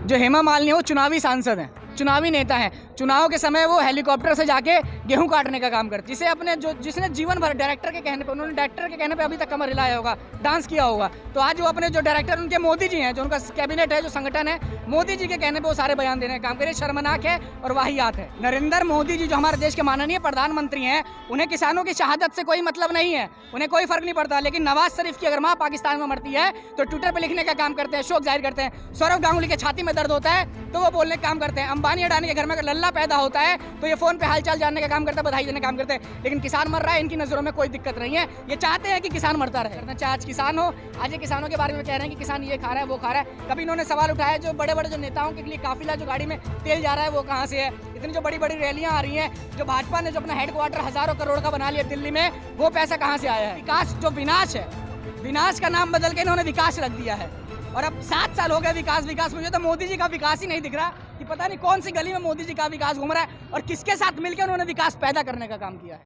जो हेमा मालिनी है वो चुनावी सांसद हैं, चुनावी नेता हैं। चुनाव के समय वो हेलीकॉप्टर से जाके गेहूं काटने का काम करती है। जिसे अपने जिसने जीवन भर डायरेक्टर के कहने पे, उन्होंने डायरेक्टर के कहने पे अभी तक कमर हिलाया होगा, डांस किया होगा। तो आज वो अपने जो डायरेक्टर उनके मोदी जी हैं, जो उनका कैबिनेट है, जो संगठन है, मोदी जी के कहने पे वो सारे बयान देने का काम करे। शर्मनाक है और वाहियात है। नरेंद्र मोदी जी जो हमारे देश के माननीय प्रधानमंत्री हैं, उन्हें किसानों की शहादत से कोई मतलब नहीं है, उन्हें कोई फर्क नहीं पड़ता। लेकिन नवाज शरीफ की अगर माँ पाकिस्तान में मरती है तो ट्विटर पर लिखने का काम करते हैं, शोक जाहिर करते हैं। सौरव गांगुली के छाती में दर्द होता है तो वो बोलने का काम करते हैं। अंबानी अडानी के घर में लल्ला पैदा होता है तो ये फोन पे हालचाल जानने का काम करते हैं, बधाई देने का काम करते हैं। लेकिन किसान मर रहा है, इनकी नजरों में कोई दिक्कत नहीं है। ये चाहते हैं कि किसान मरता रहे। चाहे आज किसान हो, आज ये किसानों के बारे में कह रहे हैं कि किसान ये खा रहा है, वो खा रहा है। कभी इन्होंने सवाल उठाया जो बड़े बड़े जो नेताओं के लिए काफिला जो गाड़ी में तेल जा रहा है वो कहाँ से है? इतनी जो बड़ी बड़ी रैलियां आ रही हैं, जो भाजपा ने जो अपना हेडक्वार्टर हजारों करोड़ का बना लिया दिल्ली में, वो पैसा कहाँ से आया है? विकास जो विनाश है, विनाश का नाम बदल के इन्होंने विकास रख दिया है। और अब 7 साल हो गए विकास विकास। मुझे तो मोदी जी का विकास ही नहीं दिख रहा कि पता नहीं कौन सी गली में मोदी जी का विकास घूम रहा है और किसके साथ मिलकर उन्होंने विकास पैदा करने का काम किया है।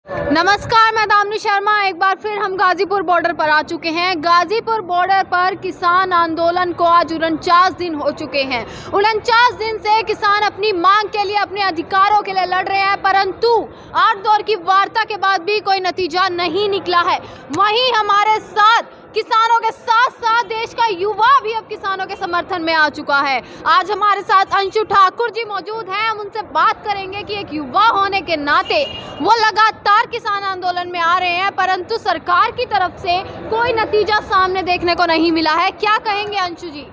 नमस्कार, मैं दामिनी शर्मा। एक बार फिर हम गाजीपुर बॉर्डर पर आ चुके हैं। गाजीपुर बॉर्डर पर किसान आंदोलन को आज 49 दिन हो चुके हैं। 49 दिन से किसान अपनी मांग के लिए, अपने अधिकारों के लिए लड़ रहे हैं, परंतु 8 दौर की वार्ता के बाद भी कोई नतीजा नहीं निकला है। वहीं हमारे साथ किसानों के साथ साथ देश का युवा भी अब किसानों के समर्थन में आ चुका है। आज हमारे साथ अंशु ठाकुर जी मौजूद हैं। हम उनसे बात करेंगे कि एक युवा होने के नाते वो लगातार किसान आंदोलन में आ रहे हैं, परंतु सरकार की तरफ से कोई नतीजा सामने देखने को नहीं मिला है। क्या कहेंगे अंशु जी?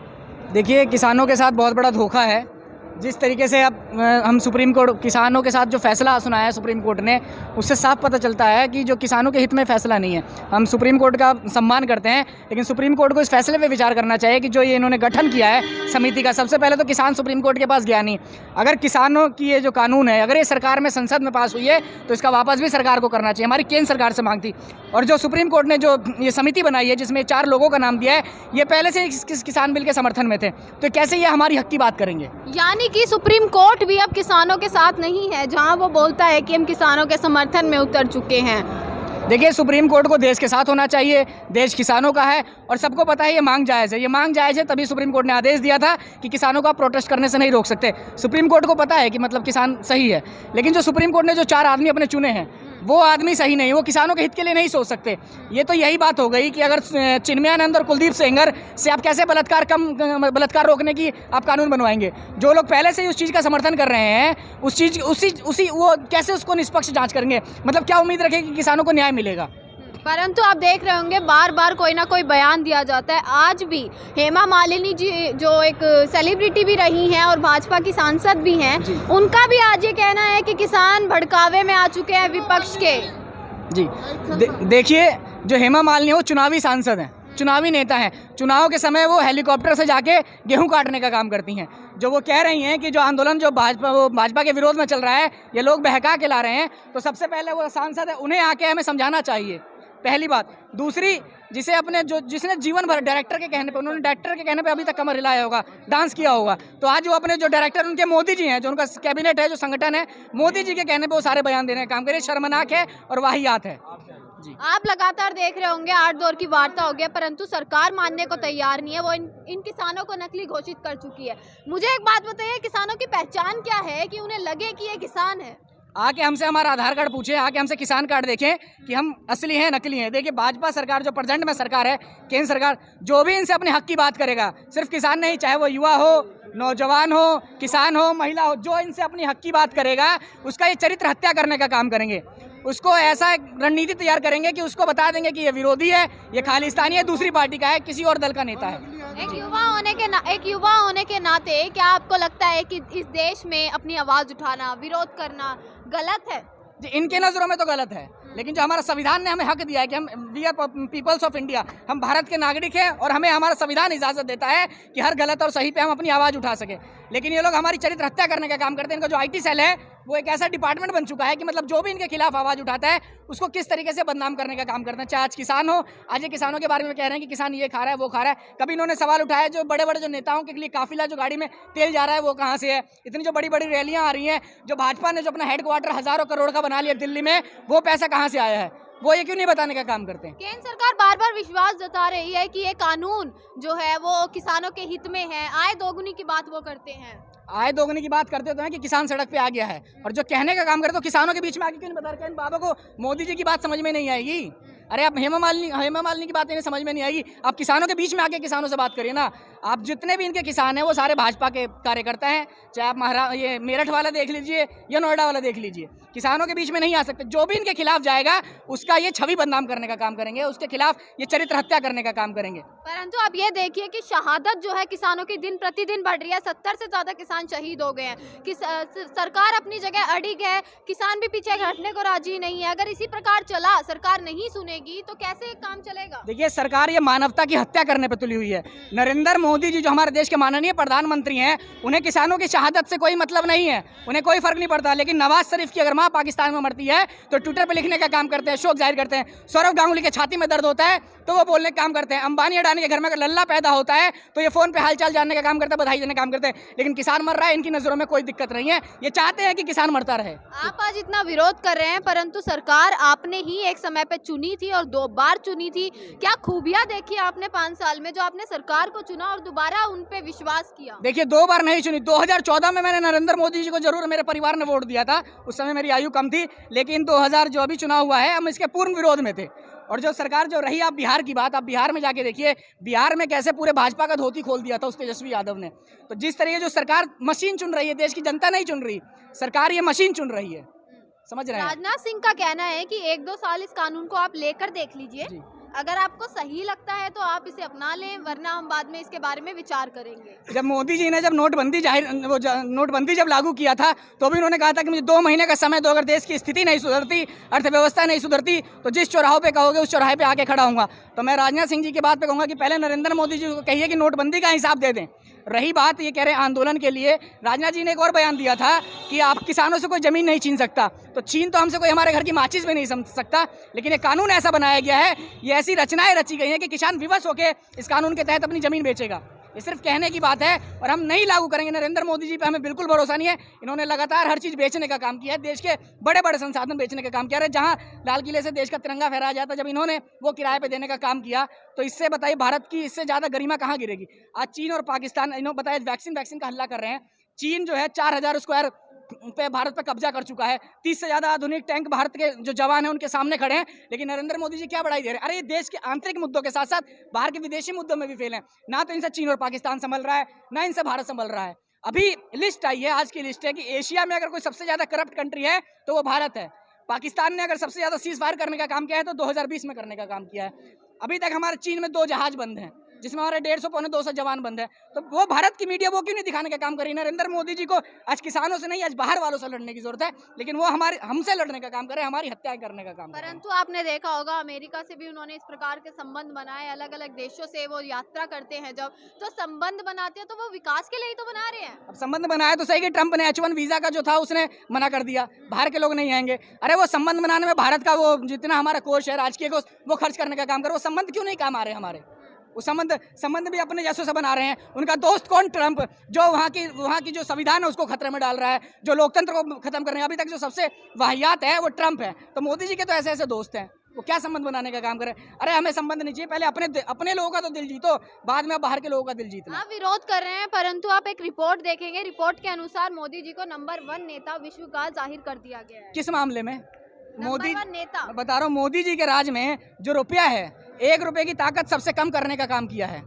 देखिए, किसानों के साथ बहुत बड़ा धोखा है। जिस तरीके से अब हम सुप्रीम कोर्ट किसानों के साथ जो फैसला सुनाया है सुप्रीम कोर्ट ने, उससे साफ पता चलता है कि जो किसानों के हित में फैसला नहीं है। हम सुप्रीम कोर्ट का सम्मान करते हैं, लेकिन सुप्रीम कोर्ट को इस फैसले पे विचार करना चाहिए कि जो ये इन्होंने गठन किया है समिति का, सबसे पहले तो किसान सुप्रीम कोर्ट के पास गया नहीं। अगर किसानों की ये जो कानून है, अगर ये सरकार में संसद में पास हुई है तो इसका वापस भी सरकार को करना चाहिए। हमारी केंद्र सरकार से मांग थी। और जो सुप्रीम कोर्ट ने जो ये समिति बनाई है जिसमें 4 लोगों का नाम दिया है, ये पहले से किसान बिल के समर्थन में थे, तो कैसे ये हमारी हक की बात करेंगे? यानी कि सुप्रीम कोर्ट भी अब किसानों के साथ नहीं है, जहां वो बोलता है कि हम किसानों के समर्थन में उतर चुके हैं। देखिए, सुप्रीम कोर्ट को देश के साथ होना चाहिए। देश किसानों का है और सबको पता है ये मांग जायज़ है। ये मांग जायज़ है, तभी सुप्रीम कोर्ट ने आदेश दिया था कि किसानों को आप प्रोटेस्ट करने से नहीं रोक सकते। सुप्रीम कोर्ट को पता है कि मतलब किसान सही है, लेकिन जो सुप्रीम कोर्ट ने जो 4 आदमी अपने चुने हैं वो आदमी सही नहीं, वो किसानों के हित के लिए नहीं सोच सकते। ये तो यही बात हो गई कि अगर चिन्मयानंद और कुलदीप सेंगर से आप कैसे बलात्कार रोकने की आप कानून बनवाएंगे? जो लोग पहले से ही उस चीज़ का समर्थन कर रहे हैं, उस चीज़ उसी वो कैसे उसको निष्पक्ष जांच करेंगे? मतलब क्या उम्मीद रखें कि किसानों को न्याय मिलेगा? परंतु आप देख रहे होंगे बार बार कोई ना कोई बयान दिया जाता है। आज भी हेमा मालिनी जी जो एक सेलिब्रिटी भी रही हैं और भाजपा की सांसद भी हैं, उनका भी आज ये कहना है कि किसान भड़कावे में आ चुके हैं विपक्ष के। जी देखिए, जो हेमा मालिनी वो चुनावी सांसद हैं, चुनावी नेता हैं। चुनाव के समय वो हेलीकॉप्टर से जाके गेहूं काटने का काम करती हैं। जो वो कह रही हैं कि जो आंदोलन जो भाजपा के विरोध में चल रहा है, ये लोग बहका के ला रहे हैं, तो सबसे पहले वो सांसद है, उन्हें आके हमें समझाना चाहिए, पहली बात। दूसरी, जिसने जीवन भर डायरेक्टर के कहने पे, उन्होंने डायरेक्टर के कहने पे अभी तक कमर हिलाया होगा, डांस किया होगा। तो आज वो अपने जो डायरेक्टर उनके मोदी जी हैं, जो उनका कैबिनेट है, जो संगठन है, मोदी जी के कहने पे वो सारे बयान देने का काम करे। शर्मनाक है और वाहियात है। जी, आप लगातार देख रहे होंगे 8 दौर की वार्ता हो गया, परंतु सरकार मानने को तैयार नहीं है। वो इन किसानों को नकली घोषित कर चुकी है। मुझे एक बात बताइए, किसानों की पहचान क्या है कि उन्हें लगे कि ये किसान है? आके हमसे हमारा आधार कार्ड पूछे, आके हमसे किसान कार्ड देखें कि हम असली हैं नकली हैं। देखिए, भाजपा सरकार जो प्रेजेंट में सरकार है, केंद्र सरकार, जो भी इनसे अपने हक की बात करेगा, सिर्फ किसान नहीं, चाहे वो युवा हो, नौजवान हो, किसान हो, महिला हो, जो इनसे अपनी हक की बात करेगा उसका ये चरित्र हत्या करने का काम करेंगे। उसको ऐसा एक रणनीति तैयार करेंगे कि उसको बता देंगे कि ये विरोधी है, ये खालिस्तानी है, दूसरी पार्टी का है, किसी और दल का नेता है। एक युवा होने के नाते क्या आपको लगता है कि इस देश में अपनी आवाज उठाना, विरोध करना गलत है? जी, इनके नज़रों में तो गलत है, लेकिन जो हमारा संविधान ने हमें हक दिया है कि हम we are peoples of India, हम भारत के नागरिक हैं और हमें हमारा संविधान इजाज़त देता है कि हर गलत और सही पे हम अपनी आवाज़ उठा सकें। लेकिन ये लोग हमारी चरित्र हत्या करने का काम करते हैं। इनका जो IT सेल है वो एक ऐसा डिपार्टमेंट बन चुका है कि मतलब जो भी इनके खिलाफ आवाज़ उठाता है उसको किस तरीके से बदनाम करने का काम करते हैं। चाहे आज किसान हो, आज ये किसानों के बारे में कह रहे हैं कि किसान ये खा रहा है, वो खा रहा है। कभी इन्होंने सवाल उठाया जो बड़े बड़े जो नेताओं के लिए काफिला जो गाड़ी में तेल जा रहा है वो कहाँ से है? इतनी जो बड़ी बड़ी रैलियां आ रही हैं, जो भाजपा ने जो अपना हेडक्वार्टर हजारों करोड़ का बना लिया दिल्ली में, वो पैसा कहाँ से आया है? वो ये क्यों नहीं बताने का काम करते हैं? केंद्र सरकार बार बार विश्वास जता रही है कि ये कानून जो है वो किसानों के हित में है, आय दोगुनी की बात वो करते हैं। आय दोगुनी की बात करते तो हैं कि किसान सड़क पे आ गया है, और जो कहने का काम करते तो किसानों के बीच में आके क्यों नहीं बता रहे? इन बाबा को मोदी जी की बात समझ में नहीं आएगी। अरे आप हेमा मालिनी की बात इन्हें समझ में नहीं आएगी, आप किसानों के बीच में आके किसानों से बात करिए ना। आप जितने भी इनके किसान हैं वो सारे भाजपा के कार्यकर्ता हैं, चाहे आप ये मेरठ वाला देख लीजिए या नोएडा वाला देख लीजिए, किसानों के बीच में नहीं आ सकते। जो भी इनके खिलाफ जाएगा उसका ये छवि बदनाम करने का काम करेंगे, उसके खिलाफ ये चरित्र हत्या करने का काम करेंगे। परंतु अब ये देखिए कि शहादत जो है किसानों की दिन प्रतिदिन बढ़ रही है, 70 से ज्यादा किसान शहीद हो गए हैं। सरकार अपनी जगह अड़िग है, किसान भी पीछे हटने को राजी नहीं है। अगर इसी प्रकार चला, सरकार नहीं सुनेगी तो कैसे काम चलेगा? देखिए, सरकार ये मानवता की हत्या करने पे तुली हुई है। नरेंद्र मोदी जी जो हमारे देश के माननीय प्रधानमंत्री हैं, उन्हें किसानों की शहादत से कोई मतलब नहीं है, उन्हें कोई फर्क नहीं पड़ता। लेकिन नवाज शरीफ की अगर माँ पाकिस्तान में मरती है तो ट्विटर पे लिखने का काम करते हैं, शोक जाहिर करते हैं। सौरव गांगुली के छाती में दर्द होता है तो वो बोलने का काम करते हैं। अंबानी अडानी के घर में अगर लल्ला पैदा होता है तो ये फोन पे हालचाल जानने का काम करते हैं, बधाई देने का काम करते हैं। लेकिन किसान मर रहा है, इनकी नजरों में कोई दिक्कत नहीं है, ये चाहते हैं कि किसान मरता रहे। आप आज इतना विरोध कर रहे हैं, परंतु सरकार आपने ही एक समय पे चुनी थी और 2 बार चुनी थी। क्या खूबियां देखी आपने 5 साल में जो आपने सरकार को चुना और दोबारा उन पे विश्वास किया? देखिए, 2 बार नहीं चुनी। 2014 में मैंने नरेंद्र मोदी जी को जरूर मेरे परिवार ने वोट दिया था, उस समय मेरी आयु कम थी। लेकिन 2000 जो अभी चुनाव हुआ है, हम इसके पूर्ण विरोध में थे। और जो सरकार जो रही, आप बिहार की बात, आप बिहार में जाके देखिए, बिहार में कैसे पूरे भाजपा का धोती खोल दिया था उस तेजस्वी यादव ने। तो जिस तरीके जो सरकार मशीन चुन रही है, देश की जनता नहीं चुन रही, सरकार ये मशीन चुन रही है, समझ रहे हैं? राजनाथ सिंह का कहना है कि 1-2 साल इस कानून को आप लेकर देख लीजिए, अगर आपको सही लगता है तो आप इसे अपना लें, वरना हम बाद में इसके बारे में विचार करेंगे। जब मोदी जी ने जब नोटबंदी जब लागू किया था तो भी उन्होंने कहा था कि मुझे 2 महीने का समय दो, अगर देश की स्थिति नहीं सुधरती, अर्थव्यवस्था नहीं सुधरती तो जिस चौराहे पे कहोगे उस चौराहे पे आके खड़ा हूँगा। तो मैं राजनाथ सिंह जी की बात पे कहूँगा कि पहले नरेंद्र मोदी जी को कहिए कि नोटबंदी का हिसाब दे दें। रही बात ये कह रहे हैं आंदोलन के लिए, राजनाथ जी ने एक और बयान दिया था कि आप किसानों से कोई ज़मीन नहीं छीन सकता। तो छीन तो हमसे कोई हमारे घर की माचिस भी नहीं समझ सकता, लेकिन ये कानून ऐसा बनाया गया है, ये ऐसी रचनाएं रची गई हैं कि किसान विवश होकर इस कानून के तहत अपनी ज़मीन बेचेगा। ये सिर्फ कहने की बात है और हम नहीं लागू करेंगे। नरेंद्र मोदी जी पे हमें बिल्कुल भरोसा नहीं है। इन्होंने लगातार हर चीज़ बेचने का काम किया है, देश के बड़े बड़े संसाधन बेचने का काम किया है। जहाँ लाल किले से देश का तिरंगा फहराया जाता, जब इन्होंने वो किराए पे देने का काम किया, तो इससे बताइए भारत की इससे ज़्यादा गरिमा कहाँ गिरेगी? आज चीन और पाकिस्तान, इन्होंने बताया वैक्सीन का हल्ला कर रहे हैं। चीन जो है 4000 स्क्वायर पे भारत पे कब्जा कर चुका है। 30 से ज़्यादा आधुनिक टैंक भारत के जो जवान हैं उनके सामने खड़े हैं, लेकिन नरेंद्र मोदी जी क्या बढ़ाई दे रहे हैं? अरे ये देश के आंतरिक मुद्दों के साथ साथ बाहर के विदेशी मुद्दों में भी फेल हैं। ना तो इनसे चीन और पाकिस्तान संभल रहा है, ना इनसे भारत संभल रहा है। अभी लिस्ट आई है, आज की लिस्ट है कि एशिया में अगर कोई सबसे ज़्यादा करप्ट कंट्री है तो वो भारत है। पाकिस्तान ने अगर सबसे ज़्यादा सीज फायर करने का काम किया है तो 2020 में करने का काम किया है। अभी तक हमारे चीन में 2 जहाज बंद हैं, जिसमें हमारे 150-200 जवान बंद है। तो वो भारत की मीडिया वो क्यों नहीं दिखाने का काम कर रही? नरेंद्र मोदी जी को आज किसानों से नहीं, आज बाहर वालों से लड़ने की जरूरत है, लेकिन वो हमसे लड़ने का काम करे, हमारी हत्या करने का काम करे। परंतु आपने देखा होगा अमेरिका से भी उन्होंने इस प्रकार के संबंध बनाए, अलग अलग देशों से वो यात्रा करते हैं जब, तो संबंध बनाते हैं तो वो विकास के लिए ही तो बना रहे हैं। अब संबंध बनाया तो सही कि ट्रंप ने H1 वीजा का जो था उसने मना कर दिया, बाहर के लोग नहीं आएंगे। अरे वो संबंध बनाने में भारत का वो जितना हमारा कोष है, राजकीय कोष, वो खर्च करने का काम करे। वो संबंध क्यों नहीं काम आ रहे हमारे? वो संबंध भी अपने जैसों से बना रहे हैं। उनका दोस्त कौन? ट्रंप, जो वहाँ की जो संविधान है उसको खतरे में डाल रहा है, जो लोकतंत्र को खत्म कर रहे हैं। अभी तक जो सबसे वाहियात है वो ट्रंप है। तो मोदी जी के तो ऐसे ऐसे दोस्त हैं, वो क्या संबंध बनाने का काम करें? अरे हमें संबंध नहीं चाहिए, पहले अपने लोगों का तो दिल जीतो, बाद में बाहर के लोगों का दिल जीतना। आप विरोध कर रहे हैं, परंतु आप एक रिपोर्ट देखेंगे, रिपोर्ट के अनुसार मोदी जी को नंबर 1 नेता विश्व का जाहिर कर दिया गया है। किस मामले में? मोदी नेता बता रहा हूँ, मोदी जी के राज में जो रुपया है, 1 रुपये की ताकत सबसे कम करने का काम किया है।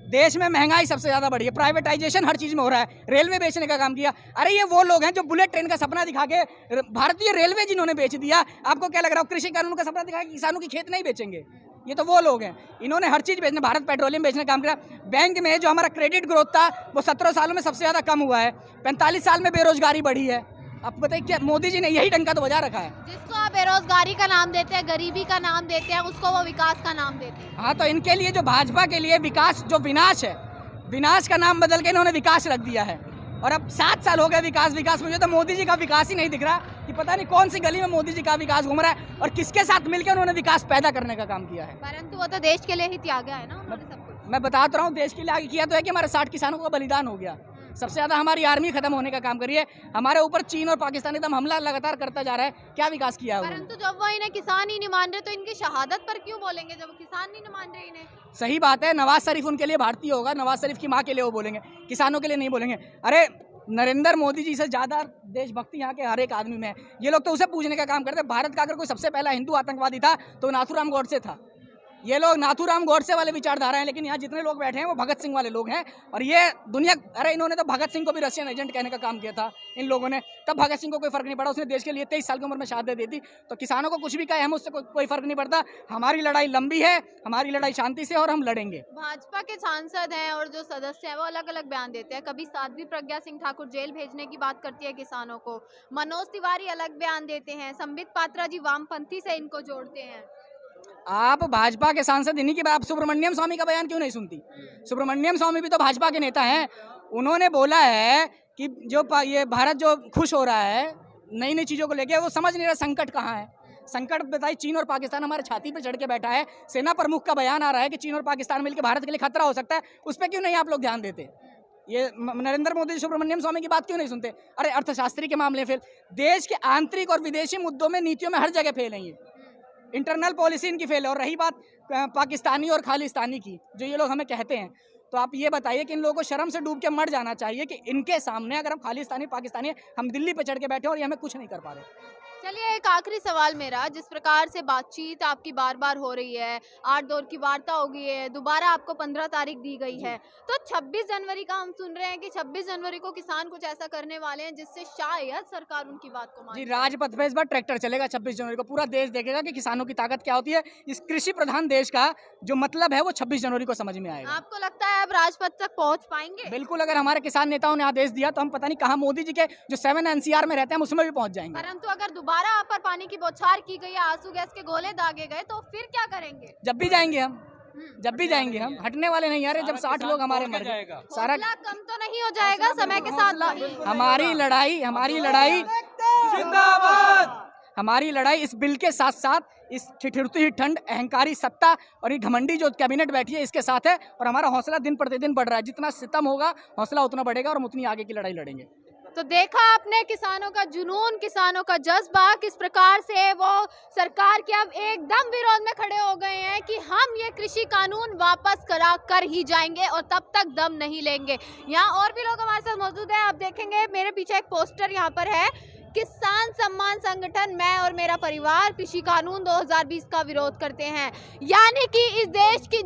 देश में महंगाई सबसे ज्यादा बढ़ी है, प्राइवेटाइजेशन हर चीज में हो रहा है, रेलवे बेचने का काम किया। अरे ये वो लोग हैं जो बुलेट ट्रेन का सपना दिखा के भारतीय रेलवे जिन्होंने बेच दिया। आपको क्या लग रहा है कृषि कानून का सपना दिखा के किसानों की खेत नहीं बेचेंगे? ये तो वो लोग हैं, इन्होंने हर चीज बेचने, भारत पेट्रोलियम बेचने का काम किया। बैंक में जो हमारा क्रेडिट ग्रोथ था वो 17 सालों में सबसे ज्यादा कम हुआ है। 45 साल में बेरोजगारी बढ़ी है। अब बताइए क्या मोदी जी ने यही डंका तो बजा रखा है? जिसको आप बेरोजगारी का नाम देते हैं, गरीबी का नाम देते हैं, उसको वो विकास का नाम देते हैं। हाँ, तो इनके लिए जो भाजपा के लिए विकास जो विनाश है, विनाश का नाम बदल के इन्होंने विकास रख दिया है। और अब 7 साल हो गए विकास। मुझे तो मोदी जी का विकास ही नहीं दिख रहा कि पता नहीं कौन सी गली में मोदी जी का विकास घूम रहा है और किसके साथ मिलकर उन्होंने विकास पैदा करने का काम किया है। परंतु वो तो देश के लिए ही त्यागा है ना उन्होंने सब कुछ। मैं बताता रहा हूँ, देश के लिए आगे किया तो है कि हमारे 60 किसानों का बलिदान हो गया। सबसे ज़्यादा हमारी आर्मी खत्म होने का काम करी है। हमारे ऊपर चीन और पाकिस्तान एकदम हमला लगातार करता जा रहा है। क्या विकास किया है उन्होंने? परंतु जब वो इन्हें किसान ही नहीं मान रहे तो इनकी शहादत पर क्यों बोलेंगे जब वो किसान नहीं मान रहे इन्हें? सही बात है, नवाज शरीफ उनके लिए भारतीय होगा, नवाज शरीफ की माँ के लिए वो बोलेंगे, किसानों के लिए नहीं बोलेंगे। अरे नरेंद्र मोदी जी से ज़्यादा देशभक्ति यहाँ के हर एक आदमी में है। ये लोग तो उसे पूछने का काम करते हैं। भारत का अगर कोई सबसे पहला हिंदू आतंकवादी था तो नाथूराम गॉडसे था। ये लोग नाथूराम गॉडसे वाले विचारधारा हैं, लेकिन यहाँ जितने लोग बैठे हैं वो भगत सिंह वाले लोग हैं। और ये दुनिया, अरे इन्होंने तो भगत सिंह को भी रशियन एजेंट कहने का काम किया था इन लोगों ने, तब भगत सिंह को कोई फर्क नहीं पड़ा। उसने देश के लिए 23 साल की उम्र में शहादत दी थी। तो किसानों को कुछ भी कहे, हम उससे कोई फर्क नहीं पड़ता। हमारी लड़ाई लंबी है, हमारी लड़ाई शांति से, और हम लड़ेंगे। भाजपा के सांसद हैं और जो सदस्य हैं वो अलग अलग बयान देते हैं। कभी साध्वी प्रज्ञा सिंह ठाकुर जेल भेजने की बात करती है किसानों को, मनोज तिवारी अलग बयान देते हैं, संबित पात्रा जी वामपंथी से इनको जोड़ते हैं। आप भाजपा के सांसद इन्हीं की, आप सुब्रमण्यम स्वामी का बयान क्यों नहीं सुनती? सुब्रमण्यम स्वामी भी तो भाजपा के नेता हैं। उन्होंने बोला है कि ये भारत जो खुश हो रहा है नई नई चीज़ों को लेके, वो समझ नहीं रहा संकट कहाँ है। संकट बताइए, चीन और पाकिस्तान हमारे छाती पे चढ़ के बैठा है। सेना प्रमुख का बयान आ रहा है कि चीन और पाकिस्तान मिलकर भारत के लिए खतरा हो सकता है। उस पर क्यों नहीं आप लोग ध्यान देते? ये नरेंद्र मोदी सुब्रमण्यम स्वामी की बात क्यों नहीं सुनते? अरे अर्थशास्त्री के मामले फेल, देश के आंतरिक और विदेशी मुद्दों में, नीतियों में हर जगह फेल है ये। इंटरनल पॉलिसी इनकी फेल है। और रही बात पाकिस्तानी और खालिस्तानी की, जो ये लोग हमें कहते हैं, तो आप ये बताइए कि इन लोगों को शर्म से डूब के मर जाना चाहिए कि इनके सामने अगर हम खालिस्तानी पाकिस्तानी, हम दिल्ली पे चढ़ के बैठे और ये हमें कुछ नहीं कर पा रहे। चलिए एक आखिरी सवाल मेरा, जिस प्रकार से बातचीत आपकी बार बार हो रही है, 8 दौर की वार्ता हो गई है, दोबारा आपको 15 तारीख दी गई है, तो 26 जनवरी का हम सुन रहे हैं कि 26 जनवरी को किसान कुछ ऐसा करने वाले हैं जिससे शायद सरकार उनकी बात को माने। जी, राजपथ पे इस बार ट्रैक्टर चलेगा 26 जनवरी को। पूरा देश देखेगा कि किसानों की ताकत क्या होती है। इस कृषि प्रधान देश का जो मतलब है वो 26 जनवरी को समझ में आएगा। आपको लगता है अब राजपथ तक पहुंच पाएंगे? बिल्कुल, अगर हमारे किसान नेताओं ने आदेश दिया तो हम पता नहीं कहाँ, मोदी जी के जो 7 NCR में रहते हैं, हम उसमें भी पहुंच जाएंगे। परंतु अगर दोबारा आप पर पानी की बौछार की गई, आंसू गैस के गोले दागे गए, तो फिर क्या करेंगे? जब भी जाएंगे हम, जब भी जाएंगे हम, हटने वाले नहीं यार। जब 60 लोग हमारे मर गए, सारा हौसला कम तो नहीं हो जाएगा समय के साथ? हमारी लड़ाई जिंदाबाद। हमारी लड़ाई इस बिल के साथ साथ, इस ठिठुरती हुई ठंड, अहंकारी सत्ता और ये घमंडी जो कैबिनेट बैठी है, इसके साथ है। और हमारा हौसला दिन प्रतिदिन बढ़ रहा है। जितना सितम होगा, हौसला उतना बढ़ेगा और हम उतनी आगे की लड़ाई लड़ेंगे। तो देखा आपने किसानों का जुनून, किसानों का जज्बा, किस प्रकार से वो सरकार के अब एकदम विरोध में खड़े हो गए हैं कि हम ये कृषि कानून वापस करा कर ही जाएंगे और तब तक दम नहीं लेंगे। यहाँ और भी लोग हमारे साथ मौजूद हैं। आप देखेंगे मेरे पीछे एक पोस्टर यहाँ पर है, किसान सम्मान संगठन मैं और मेरा परिवार कृषि कानून 2020 का विरोध करते हैं। यानी कि इस देश की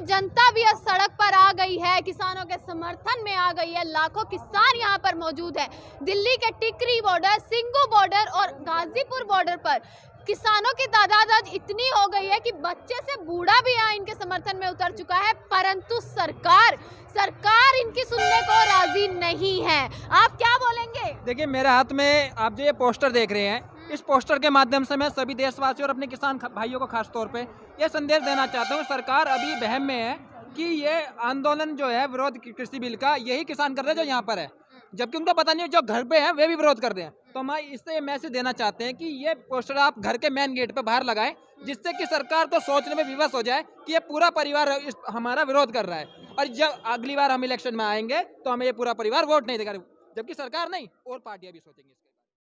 जनता भी इस सड़क पर आ गई है, किसानों के समर्थन में आ गई है। लाखों किसान यहाँ पर मौजूद है। दिल्ली के टिकरी बॉर्डर, सिंगू बॉर्डर और गाजीपुर बॉर्डर पर किसानों की तादाद आज इतनी हो गई है कि बच्चे से बूढ़ा भी यहाँ इनके समर्थन में उतर चुका है। परंतु सरकार इनकी सुनने को राजी नहीं है। आप क्या बोलेंगे? देखिए, मेरे हाथ में आप जो ये पोस्टर देख रहे हैं, इस पोस्टर के माध्यम से मैं सभी देशवासियों और अपने किसान भाइयों को खास तौर पे ये संदेश देना चाहता हूँ। सरकार अभी वहम में है कि ये आंदोलन जो है विरोध कृषि बिल का, यही किसान कर रहे हैं जो यहाँ पर है, जबकि उनको पता नहीं जो घर पे हैं वे भी विरोध कर रहे हैं। तो हम इससे मैसेज देना चाहते हैं कि ये पोस्टर आप घर के मेन गेट पे बाहर लगाएं, जिससे कि सरकार को सोचने में विवश हो जाए कि ये पूरा परिवार हमारा विरोध कर रहा है। और जब अगली बार हम इलेक्शन में आएंगे तो हमें ये पूरा परिवार वोट नहीं देगा, जबकि सरकार नहीं और पार्टियां भी सोचेंगी।